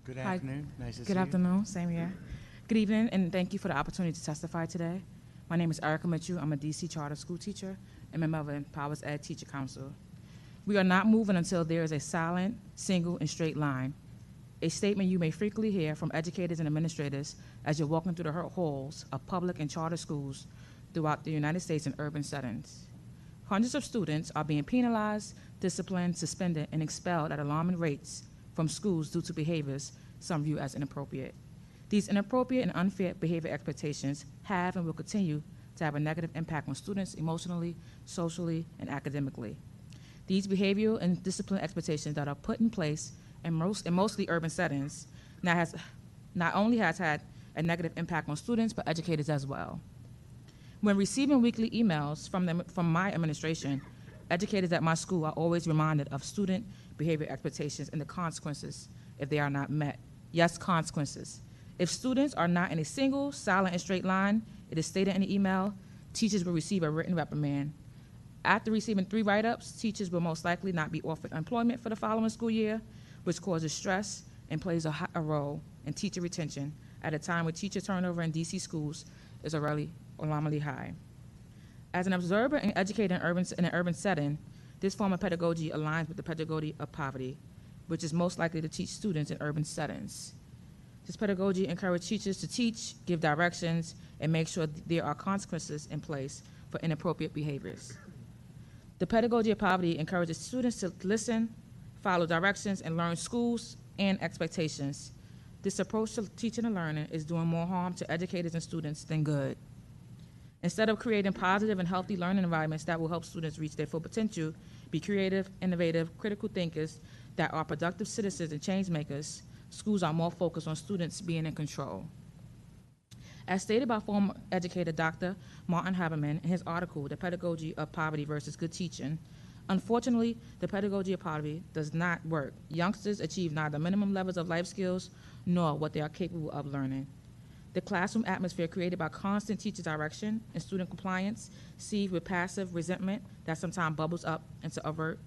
Good Hi, afternoon. Nice to see good you. afternoon, same here. Good evening, and thank you for the opportunity to testify today. My name is Erica Mitchell. I'm a DC charter school teacher and member of the Powers Ed Teacher Council. We are not moving until there is a silent, single, and straight line, a statement you may frequently hear from educators and administrators as you're walking through the halls of public and charter schools throughout the United States in urban settings. Hundreds of students are being penalized, disciplined, suspended, and expelled at alarming rates from schools due to behaviors some view as inappropriate. These inappropriate and unfair behavior expectations have and will continue to have a negative impact on students emotionally, socially, and academically. These behavioral and discipline expectations that are put in place in mostly urban settings not only has had a negative impact on students, but educators as well. When receiving weekly emails from my administration, educators at my school are always reminded of student behavior expectations and the consequences if they are not met. Yes, consequences. If students are not in a single, silent, and straight line, it is stated in the email, teachers will receive a written reprimand. After receiving 3 write-ups, teachers will most likely not be offered employment for the following school year, which causes stress and plays a role in teacher retention at a time when teacher turnover in DC schools is already alarmingly high. As an observer and educator in an urban setting, this form of pedagogy aligns with the pedagogy of poverty, which is most likely to teach students in urban settings. This pedagogy encourages teachers to teach, give directions, and make sure there are consequences in place for inappropriate behaviors. The pedagogy of poverty encourages students to listen, follow directions, and learn schools and expectations. This approach to teaching and learning is doing more harm to educators and students than good. Instead of creating positive and healthy learning environments that will help students reach their full potential, be creative, innovative, critical thinkers that are productive citizens and change makers, schools are more focused on students being in control. As stated by former educator Dr. Martin Haberman in his article, The Pedagogy of Poverty versus Good Teaching, unfortunately, the pedagogy of poverty does not work. Youngsters achieve neither minimum levels of life skills nor what they are capable of learning. The classroom atmosphere created by constant teacher direction and student compliance seethes with passive resentment that sometimes bubbles up into overt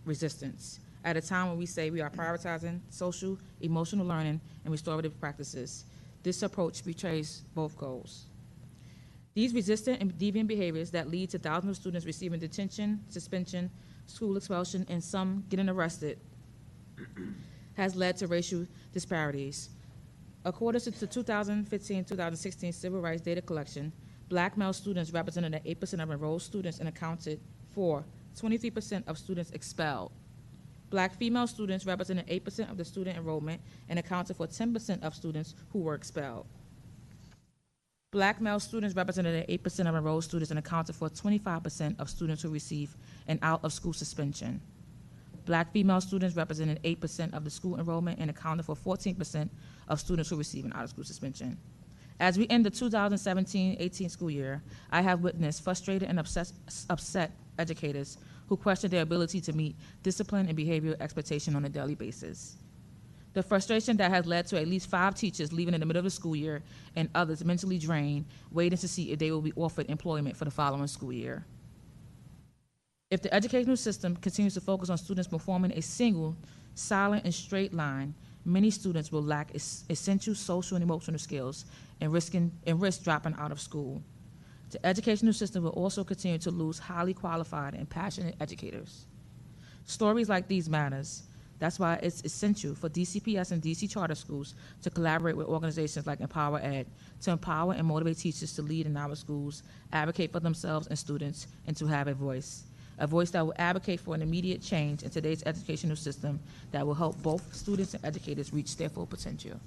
resistance. At a time when we say we are prioritizing social, emotional learning, and restorative practices, this approach betrays both goals. These resistant and deviant behaviors that lead to thousands of students receiving detention, suspension, school expulsion, and some getting arrested has led to racial disparities. According to the 2015-2016 Civil Rights Data Collection, black male students represented 8% of enrolled students and accounted for 23% of students expelled. Black female students represented 8% of the student enrollment and accounted for 10% of students who were expelled. Black male students represented 8% of enrolled students and accounted for 25% of students who received an out-of-school suspension. Black female students represented 8% of the school enrollment and accounted for 14% of students who received an out-of-school suspension. As we end the 2017-18 school year, I have witnessed frustrated and upset educators who question their ability to meet discipline and behavioral expectation on a daily basis. The frustration that has led to at least 5 teachers leaving in the middle of the school year and others mentally drained, waiting to see if they will be offered employment for the following school year. If the educational system continues to focus on students performing a single, silent, and straight line, many students will lack essential social and emotional skills and risk dropping out of school. The educational system will also continue to lose highly qualified and passionate educators. Stories like these matters. That's why it's essential for DCPS and DC charter schools to collaborate with organizations like Empower Ed to empower and motivate teachers to lead in our schools, advocate for themselves and students, and to have a voice that will advocate for an immediate change in today's educational system that will help both students and educators reach their full potential.